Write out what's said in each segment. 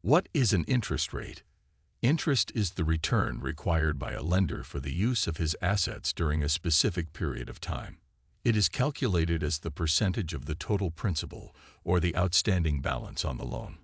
What is an interest rate? Interest is the return required by a lender for the use of his assets during a specific period of time. It is calculated as the percentage of the total principal or the outstanding balance on the loan.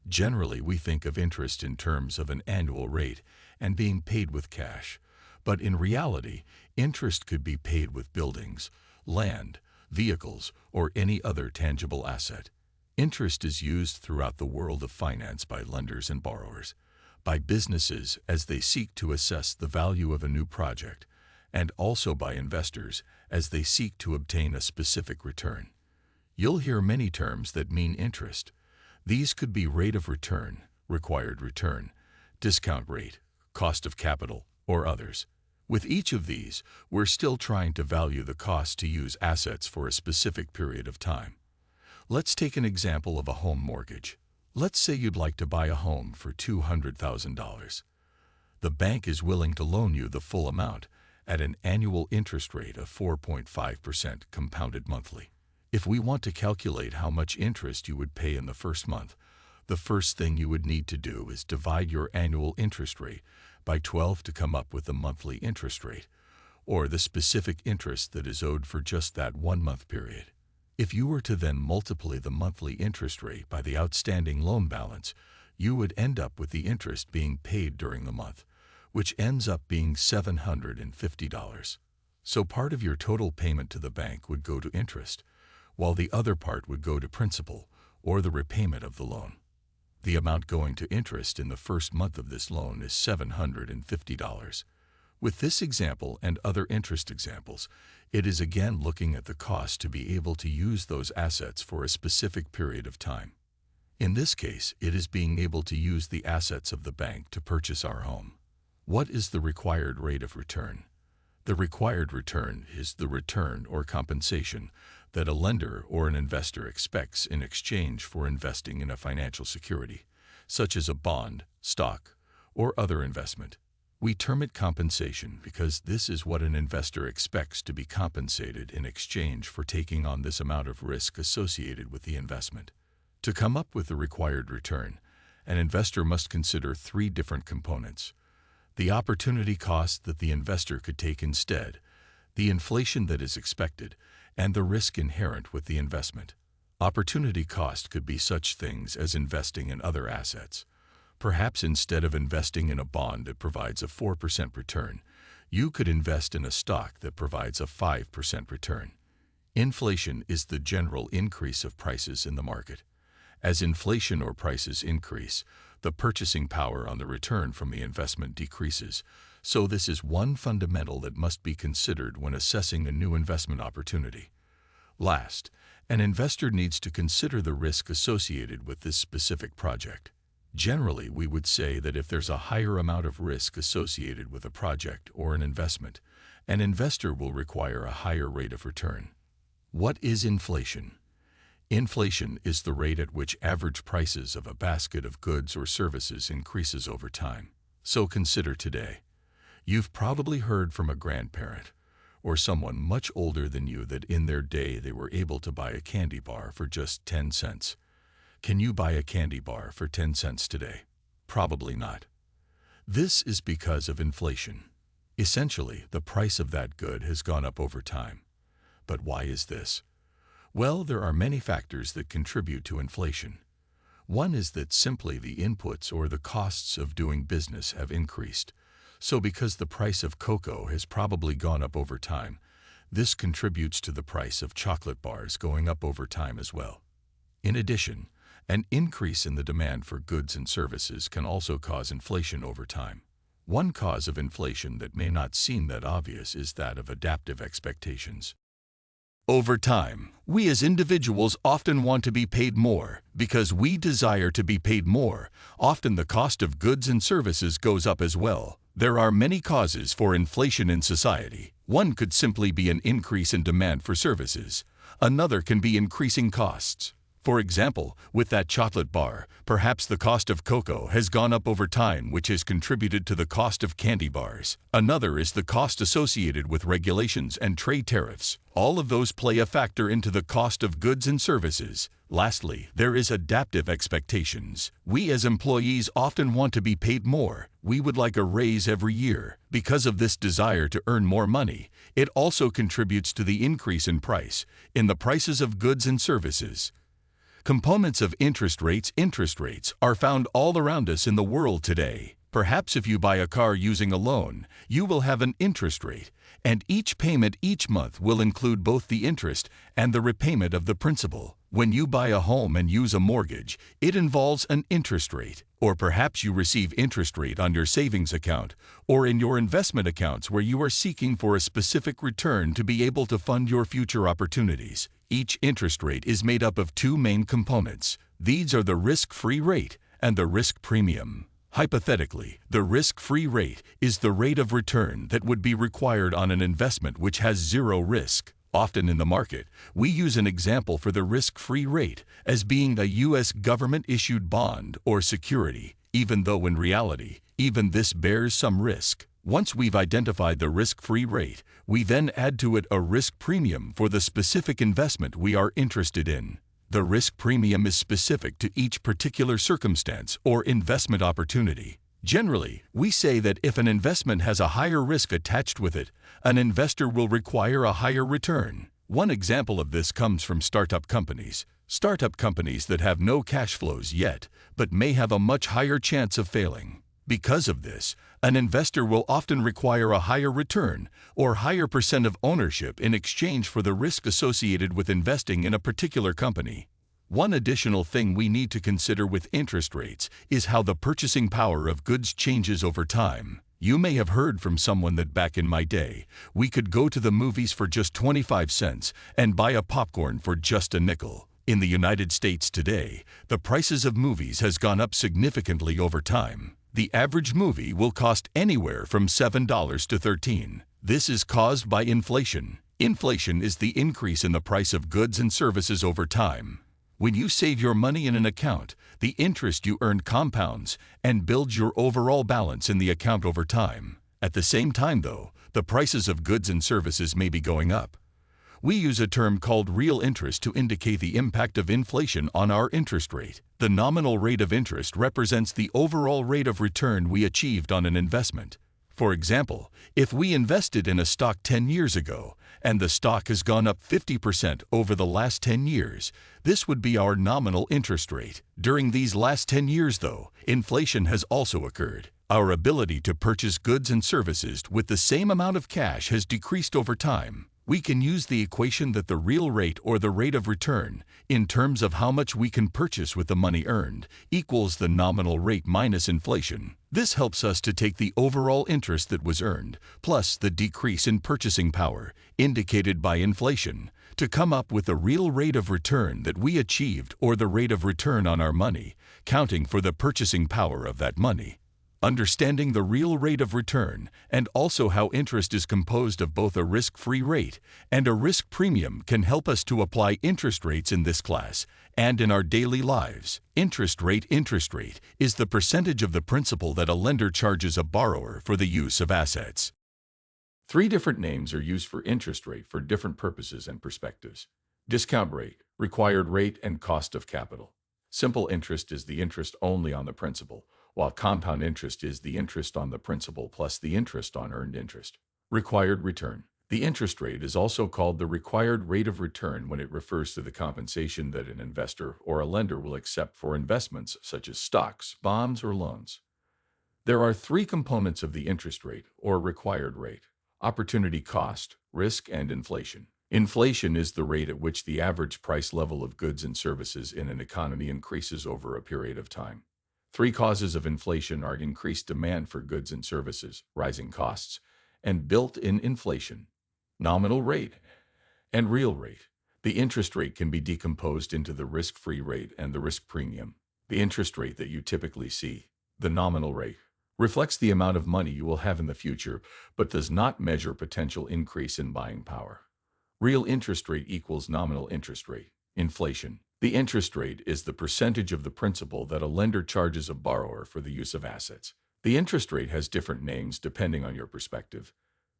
Generally, we think of interest in terms of an annual rate and being paid with cash, but in reality, interest could be paid with buildings, land, vehicles, or any other tangible asset. Interest is used throughout the world of finance by lenders and borrowers, by businesses as they seek to assess the value of a new project, and also by investors as they seek to obtain a specific return. You'll hear many terms that mean interest. These could be rate of return, required return, discount rate, cost of capital, or others. With each of these, we're still trying to value the cost to use assets for a specific period of time. Let's take an example of a home mortgage. Let's say you'd like to buy a home for $200,000. The bank is willing to loan you the full amount at an annual interest rate of 4.5% compounded monthly. If we want to calculate how much interest you would pay in the first month, the first thing you would need to do is divide your annual interest rate by 12 to come up with the monthly interest rate, or the specific interest that is owed for just that 1 month period. If you were to then multiply the monthly interest rate by the outstanding loan balance, you would end up with the interest being paid during the month, which ends up being $750. So part of your total payment to the bank would go to interest, while the other part would go to principal, or the repayment of the loan. The amount going to interest in the first month of this loan is $750. With this example and other interest examples, it is again looking at the cost to be able to use those assets for a specific period of time. In this case, it is being able to use the assets of the bank to purchase our home. What is the required rate of return? The required return is the return or compensation that a lender or an investor expects in exchange for investing in a financial security, such as a bond, stock, or other investment. We term it compensation because this is what an investor expects to be compensated in exchange for taking on this amount of risk associated with the investment. To come up with the required return, an investor must consider 3 different components: the opportunity cost that the investor could take instead, the inflation that is expected, and the risk inherent with the investment. Opportunity cost could be such things as investing in other assets. Perhaps instead of investing in a bond that provides a 4% return, you could invest in a stock that provides a 5% return. Inflation is the general increase of prices in the market. As inflation or prices increase, the purchasing power on the return from the investment decreases, so this is one fundamental that must be considered when assessing a new investment opportunity. Last, an investor needs to consider the risk associated with this specific project. Generally, we would say that if there's a higher amount of risk associated with a project or an investment, an investor will require a higher rate of return. What is inflation? Inflation is the rate at which average prices of a basket of goods or services increases over time. So consider today. You've probably heard from a grandparent or someone much older than you that in their day they were able to buy a candy bar for just 10 cents. Can you buy a candy bar for 10 cents today? Probably not. This is because of inflation. Essentially, the price of that good has gone up over time. But why is this? Well, there are many factors that contribute to inflation. One is that simply the inputs or the costs of doing business have increased. So because the price of cocoa has probably gone up over time, this contributes to the price of chocolate bars going up over time as well. In addition, an increase in the demand for goods and services can also cause inflation over time. One cause of inflation that may not seem that obvious is that of adaptive expectations. Over time, we as individuals often want to be paid more. Because we desire to be paid more, often the cost of goods and services goes up as well. There are many causes for inflation in society. One could simply be an increase in demand for services. Another can be increasing costs. For example, with that chocolate bar, perhaps the cost of cocoa has gone up over time, which has contributed to the cost of candy bars. Another is the cost associated with regulations and trade tariffs. All of those play a factor into the cost of goods and services. Lastly, there is adaptive expectations. We as employees often want to be paid more. We would like a raise every year. Because of this desire to earn more money, it also contributes to the increase in the prices of goods and services. Components of interest rates are found all around us in the world today. Perhaps if you buy a car using a loan, you will have an interest rate, and each payment each month will include both the interest and the repayment of the principal. When you buy a home and use a mortgage, it involves an interest rate. Or perhaps you receive interest rate on your savings account or in your investment accounts where you are seeking for a specific return to be able to fund your future opportunities. Each interest rate is made up of two main components. These are the risk-free rate and the risk premium. Hypothetically, the risk-free rate is the rate of return that would be required on an investment which has zero risk. Often in the market, we use an example for the risk-free rate as being a U.S. government-issued bond or security, even though in reality, even this bears some risk. Once we've identified the risk-free rate, we then add to it a risk premium for the specific investment we are interested in. The risk premium is specific to each particular circumstance or investment opportunity. Generally, we say that if an investment has a higher risk attached with it, an investor will require a higher return. One example of this comes from startup companies. Startup companies that have no cash flows yet, but may have a much higher chance of failing. Because of this, an investor will often require a higher return or higher percent of ownership in exchange for the risk associated with investing in a particular company. One additional thing we need to consider with interest rates is how the purchasing power of goods changes over time. You may have heard from someone that back in my day, we could go to the movies for just 25 cents and buy a popcorn for just a nickel. In the United States today, the prices of movies has gone up significantly over time. The average movie will cost anywhere from $7 to $13. This is caused by inflation. Inflation is the increase in the price of goods and services over time. When you save your money in an account, the interest you earn compounds and builds your overall balance in the account over time. At the same time, though, the prices of goods and services may be going up. We use a term called real interest to indicate the impact of inflation on our interest rate. The nominal rate of interest represents the overall rate of return we achieved on an investment. For example, if we invested in a stock 10 years ago and the stock has gone up 50% over the last 10 years, this would be our nominal interest rate. During these last 10 years, though, inflation has also occurred. Our ability to purchase goods and services with the same amount of cash has decreased over time. We can use the equation that the real rate or the rate of return, in terms of how much we can purchase with the money earned, equals the nominal rate minus inflation. This helps us to take the overall interest that was earned, plus the decrease in purchasing power, indicated by inflation, to come up with the real rate of return that we achieved or the rate of return on our money, counting for the purchasing power of that money. Understanding the real rate of return and also how interest is composed of both a risk-free rate and a risk premium can help us to apply interest rates in this class and in our daily lives. Interest rate is the percentage of the principal that a lender charges a borrower for the use of assets. Three different names are used for interest rate for different purposes and perspectives. Discount rate, required rate, and cost of capital. Simple interest is the interest only on the principal, while compound interest is the interest on the principal plus the interest on earned interest. Required return. The interest rate is also called the required rate of return when it refers to the compensation that an investor or a lender will accept for investments such as stocks, bonds, or loans. There are three components of the interest rate or required rate: opportunity cost, risk, and inflation. Inflation is the rate at which the average price level of goods and services in an economy increases over a period of time. Three causes of inflation are increased demand for goods and services, rising costs, and built-in inflation. Nominal rate and real rate. The interest rate can be decomposed into the risk-free rate and the risk premium. The interest rate that you typically see, the nominal rate, reflects the amount of money you will have in the future, but does not measure potential increase in buying power. Real interest rate equals nominal interest rate, inflation. The interest rate is the percentage of the principal that a lender charges a borrower for the use of assets. The interest rate has different names depending on your perspective: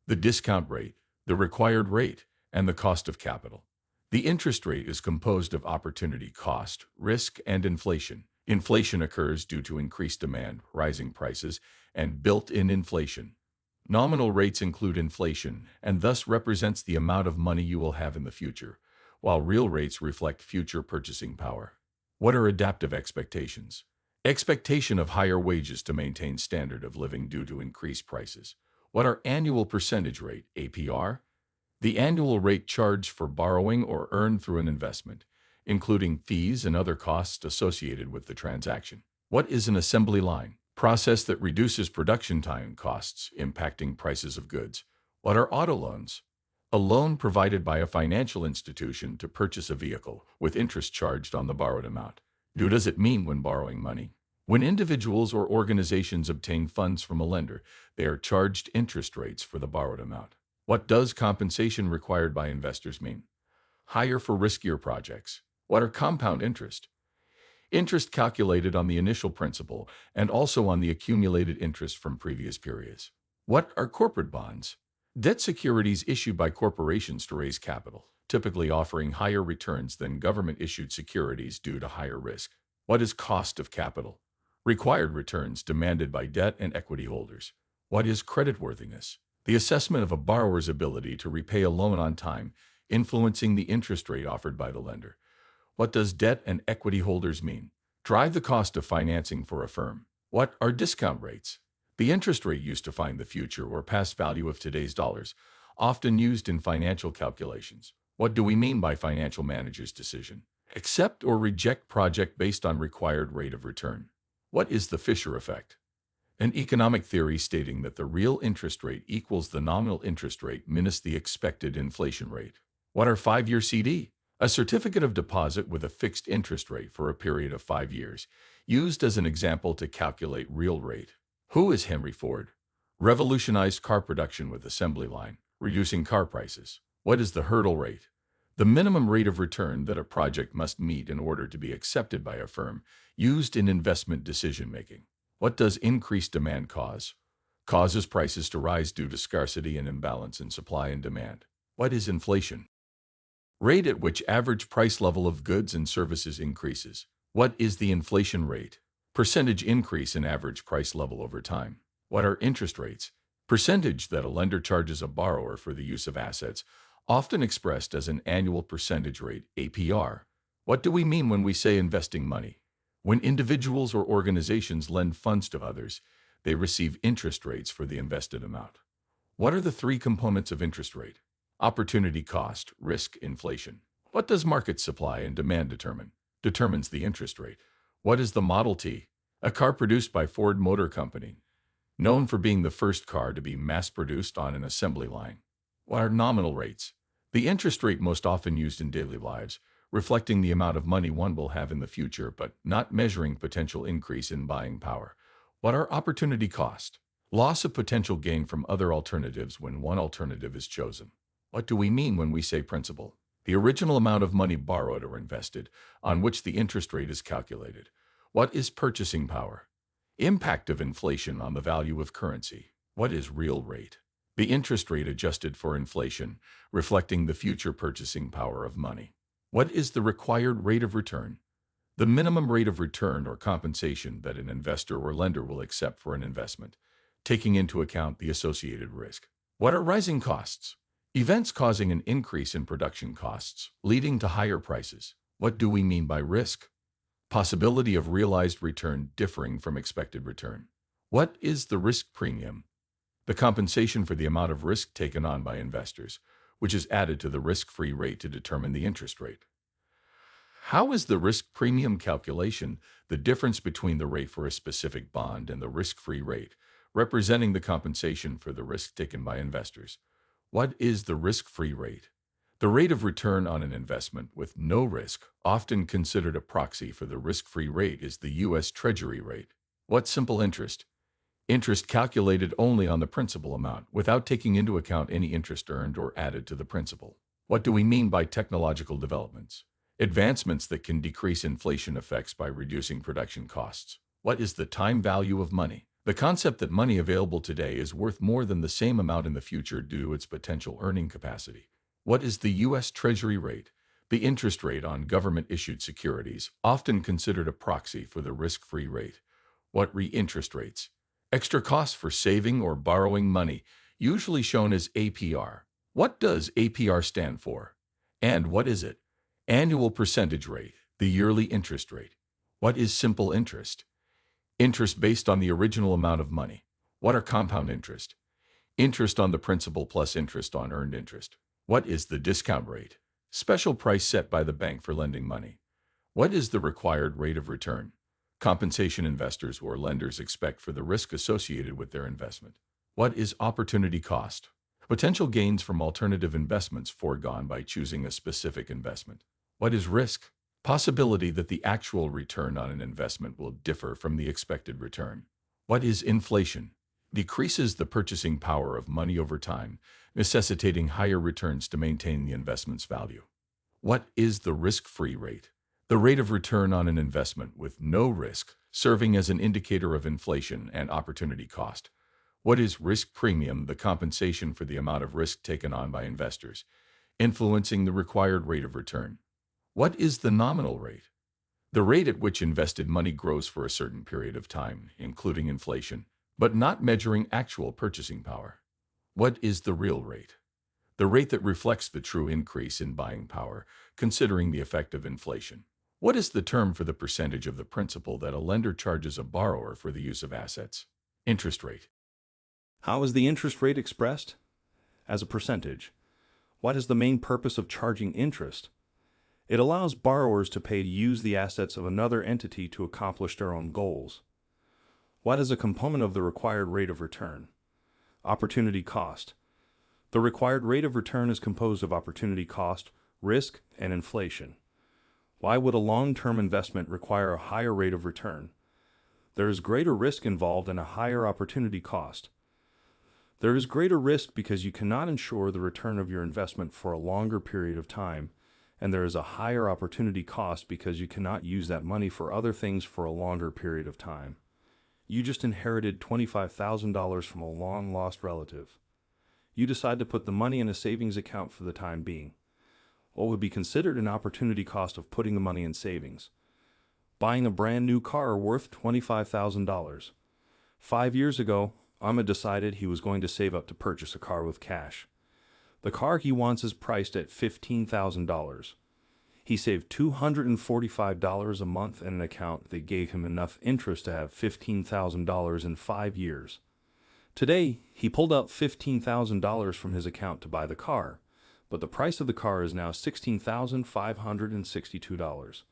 the discount rate, the required rate, and the cost of capital. The interest rate is composed of opportunity cost, risk, and inflation. Inflation occurs due to increased demand, rising prices, and built-in inflation. Nominal rates include inflation and thus represents the amount of money you will have in the future, while real rates reflect future purchasing power. What are adaptive expectations? Expectation of higher wages to maintain standard of living due to increased prices. What are annual percentage rate, APR? The annual rate charged for borrowing or earned through an investment, including fees and other costs associated with the transaction. What is an assembly line? Process that reduces production time costs, impacting prices of goods. What are auto loans? A loan provided by a financial institution to purchase a vehicle, with interest charged on the borrowed amount. What does it mean when borrowing money? When individuals or organizations obtain funds from a lender, they are charged interest rates for the borrowed amount. What does compensation required by investors mean? Higher for riskier projects. What are compound interest? Interest calculated on the initial principal and also on the accumulated interest from previous periods. What are corporate bonds? Debt securities issued by corporations to raise capital, typically offering higher returns than government-issued securities due to higher risk. What is cost of capital? Required returns demanded by debt and equity holders. What is creditworthiness? The assessment of a borrower's ability to repay a loan on time, influencing the interest rate offered by the lender. What does debt and equity holders mean? Drive the cost of financing for a firm. What are discount rates? The interest rate used to find the future or past value of today's dollars, often used in financial calculations. What do we mean by financial manager's decision? Accept or reject project based on required rate of return. What is the Fisher effect? An economic theory stating that the real interest rate equals the nominal interest rate minus the expected inflation rate. What are 5-year CD? A certificate of deposit with a fixed interest rate for a period of 5 years, used as an example to calculate real rate. Who is Henry Ford? Revolutionized car production with assembly line, reducing car prices. What is the hurdle rate? The minimum rate of return that a project must meet in order to be accepted by a firm, used in investment decision-making. What does increased demand cause? Causes prices to rise due to scarcity and imbalance in supply and demand. What is inflation? Rate at which average price level of goods and services increases. What is the inflation rate? Percentage increase in average price level over time. What are interest rates? Percentage that a lender charges a borrower for the use of assets, often expressed as an annual percentage rate, APR. What do we mean when we say investing money? When individuals or organizations lend funds to others, they receive interest rates for the invested amount. What are the three components of interest rate? Opportunity cost, risk, inflation. What does market supply and demand determine? Determines the interest rate. What is the Model T? A car produced by Ford Motor Company, known for being the first car to be mass-produced on an assembly line. What are nominal rates? The interest rate most often used in daily lives, reflecting the amount of money one will have in the future, but not measuring potential increase in buying power. What are opportunity cost? Loss of potential gain from other alternatives when one alternative is chosen. What do we mean when we say principal? The original amount of money borrowed or invested, on which the interest rate is calculated. What is purchasing power? Impact of inflation on the value of currency. What is real rate? The interest rate adjusted for inflation, reflecting the future purchasing power of money. What is the required rate of return? The minimum rate of return or compensation that an investor or lender will accept for an investment, taking into account the associated risk. What are rising costs? Events causing an increase in production costs, leading to higher prices. What do we mean by risk? Possibility of realized return differing from expected return. What is the risk premium? The compensation for the amount of risk taken on by investors, which is added to the risk-free rate to determine the interest rate. How is the risk premium calculation the difference between the rate for a specific bond and the risk-free rate, representing the compensation for the risk taken by investors? What is the risk-free rate? The rate of return on an investment with no risk, often considered a proxy for the risk-free rate, is the U.S. Treasury rate. What simple interest? Interest calculated only on the principal amount, without taking into account any interest earned or added to the principal. What do we mean by technological developments? Advancements that can decrease inflation effects by reducing production costs. What is the time value of money? The concept that money available today is worth more than the same amount in the future due to its potential earning capacity. What is the U.S. Treasury rate? The interest rate on government-issued securities, often considered a proxy for the risk-free rate. What interest rates? Extra costs for saving or borrowing money, usually shown as APR. What does APR stand for? And what is it? Annual percentage rate, the yearly interest rate. What is simple interest? Interest based on the original amount of money. What are compound interest? Interest on the principal plus interest on earned interest. What is the discount rate? Special price set by the bank for lending money. What is the required rate of return? Compensation investors or lenders expect for the risk associated with their investment. What is opportunity cost? Potential gains from alternative investments foregone by choosing a specific investment. What is risk? Possibility that the actual return on an investment will differ from the expected return. What is inflation? Decreases the purchasing power of money over time, necessitating higher returns to maintain the investment's value. What is the risk-free rate? The rate of return on an investment with no risk, serving as an indicator of inflation and opportunity cost. What is risk premium? The compensation for the amount of risk taken on by investors, influencing the required rate of return. What is the nominal rate? The rate at which invested money grows for a certain period of time, including inflation, but not measuring actual purchasing power. What is the real rate? The rate that reflects the true increase in buying power, considering the effect of inflation. What is the term for the percentage of the principal that a lender charges a borrower for the use of assets? Interest rate. How is the interest rate expressed? As a percentage. What is the main purpose of charging interest? It allows borrowers to pay to use the assets of another entity to accomplish their own goals. What is a component of the required rate of return? Opportunity cost. The required rate of return is composed of opportunity cost, risk, and inflation. Why would a long-term investment require a higher rate of return? There is greater risk involved and a higher opportunity cost. There is greater risk because you cannot ensure the return of your investment for a longer period of time, and there is a higher opportunity cost because you cannot use that money for other things for a longer period of time. You just inherited $25,000 from a long-lost relative. You decide to put the money in a savings account for the time being. What would be considered an opportunity cost of putting the money in savings? Buying a brand new car worth $25,000. 5 years ago, Ahmed decided he was going to save up to purchase a car with cash. The car he wants is priced at $15,000. He saved $245 a month in an account that gave him enough interest to have $15,000 in 5 years. Today, he pulled out $15,000 from his account to buy the car, but the price of the car is now $16,562.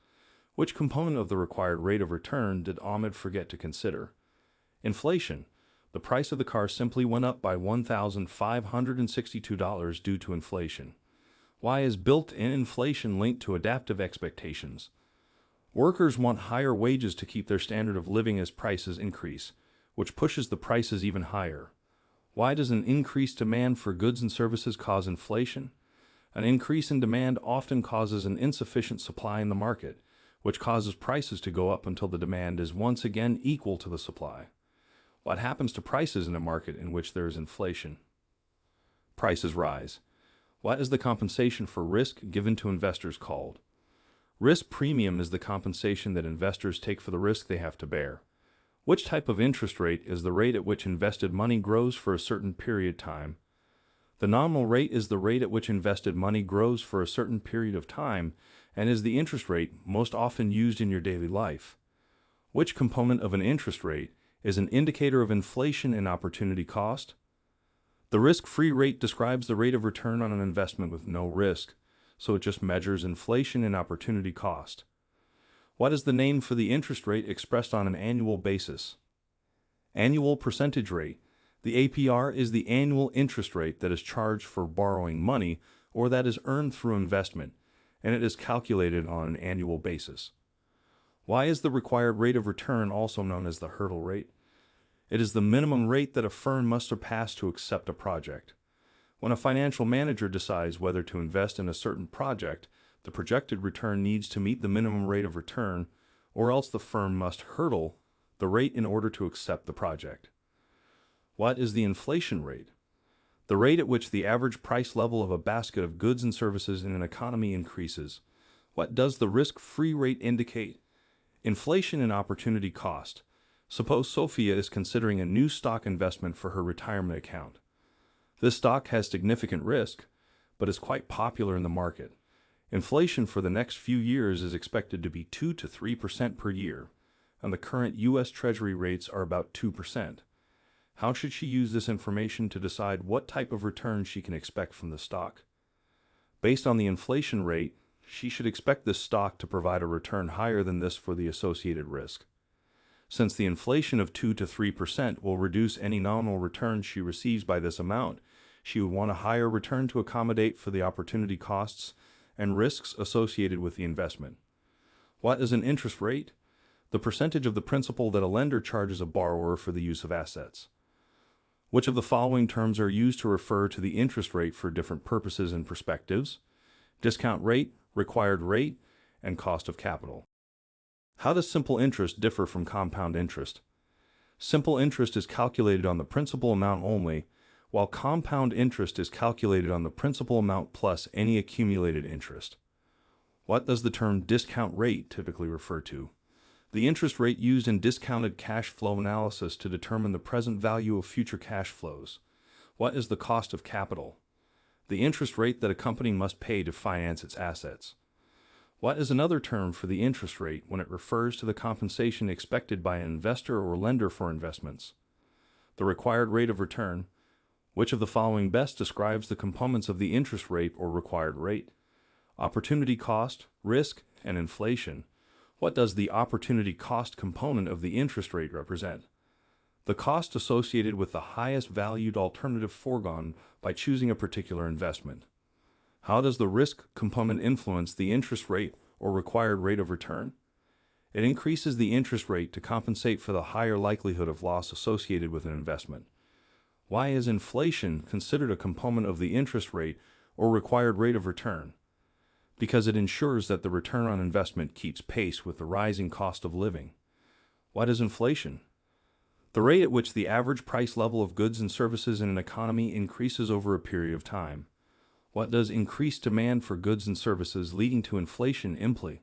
Which component of the required rate of return did Ahmed forget to consider? Inflation. The price of the car simply went up by $1,562 due to inflation. Why is built-in inflation linked to adaptive expectations? Workers want higher wages to keep their standard of living as prices increase, which pushes the prices even higher. Why does an increased demand for goods and services cause inflation? An increase in demand often causes an insufficient supply in the market, which causes prices to go up until the demand is once again equal to the supply. What happens to prices in a market in which there is inflation? Prices rise. What is the compensation for risk given to investors called? Risk premium is the compensation that investors take for the risk they have to bear. Which type of interest rate is the rate at which invested money grows for a certain period of time? The nominal rate is the rate at which invested money grows for a certain period of time and is the interest rate most often used in your daily life. Which component of an interest rate is an indicator of inflation and opportunity cost? The risk-free rate describes the rate of return on an investment with no risk, so it just measures inflation and opportunity cost. What is the name for the interest rate expressed on an annual basis? Annual percentage rate. The APR is the annual interest rate that is charged for borrowing money or that is earned through investment, and it is calculated on an annual basis. Why is the required rate of return also known as the hurdle rate? It is the minimum rate that a firm must surpass to accept a project. When a financial manager decides whether to invest in a certain project, The projected return needs to meet the minimum rate of return, or else the firm must hurdle the rate in order to accept the project. What is the inflation rate? The rate at which the average price level of a basket of goods and services in an economy increases. What does the risk-free rate indicate? Inflation and opportunity cost. Suppose Sophia is considering a new stock investment for her retirement account. This stock has significant risk, but is quite popular in the market. Inflation for the next few years is expected to be 2 to 3% per year, and the current U.S. Treasury rates are about 2%. How should she use this information to decide what type of return she can expect from the stock? Based on the inflation rate, she should expect this stock to provide a return higher than this for the associated risk. Since the inflation of 2 to 3% will reduce any nominal return she receives by this amount, she would want a higher return to accommodate for the opportunity costs and risks associated with the investment. What is an interest rate? The percentage of the principal that a lender charges a borrower for the use of assets. Which of the following terms are used to refer to the interest rate for different purposes and perspectives? Discount rate, required rate, and cost of capital. How does simple interest differ from compound interest? Simple interest is calculated on the principal amount only, while compound interest is calculated on the principal amount plus any accumulated interest. What does the term discount rate typically refer to? The interest rate used in discounted cash flow analysis to determine the present value of future cash flows. What is the cost of capital? The interest rate that a company must pay to finance its assets. What is another term for the interest rate when it refers to the compensation expected by an investor or lender for investments? The required rate of return. Which of the following best describes the components of the interest rate or required rate? Opportunity cost, risk, and inflation. What does the opportunity cost component of the interest rate represent? The cost associated with the highest valued alternative foregone by choosing a particular investment. How does the risk component influence the interest rate or required rate of return? It increases the interest rate to compensate for the higher likelihood of loss associated with an investment. Why is inflation considered a component of the interest rate or required rate of return? Because it ensures that the return on investment keeps pace with the rising cost of living. What is inflation? The rate at which the average price level of goods and services in an economy increases over a period of time. What does increased demand for goods and services leading to inflation imply?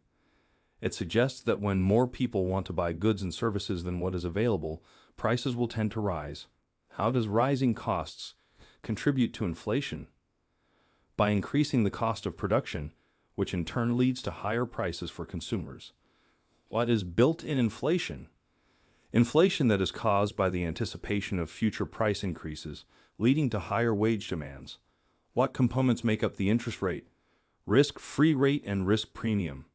It suggests that when more people want to buy goods and services than what is available, prices will tend to rise. How does rising costs contribute to inflation? By increasing the cost of production, which in turn leads to higher prices for consumers. What is built-in inflation? Inflation that is caused by the anticipation of future price increases, leading to higher wage demands. What components make up the interest rate? Risk-free rate and risk premium.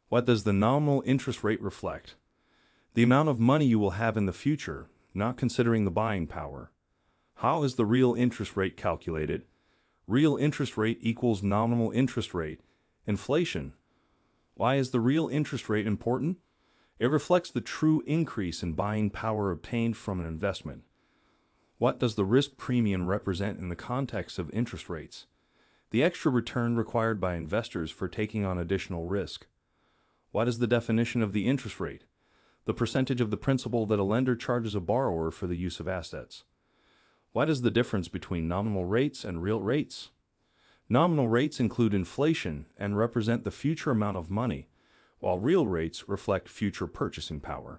What does the nominal interest rate reflect? The amount of money you will have in the future, not considering the buying power. How is the real interest rate calculated? Real interest rate equals nominal interest rate. Inflation. Why is the real interest rate important? It reflects the true increase in buying power obtained from an investment. What does the risk premium represent in the context of interest rates? The extra return required by investors for taking on additional risk. What is the definition of the interest rate? The percentage of the principal that a lender charges a borrower for the use of assets. What is the difference between nominal rates and real rates? Nominal rates include inflation and represent the future amount of money, while real rates reflect future purchasing power.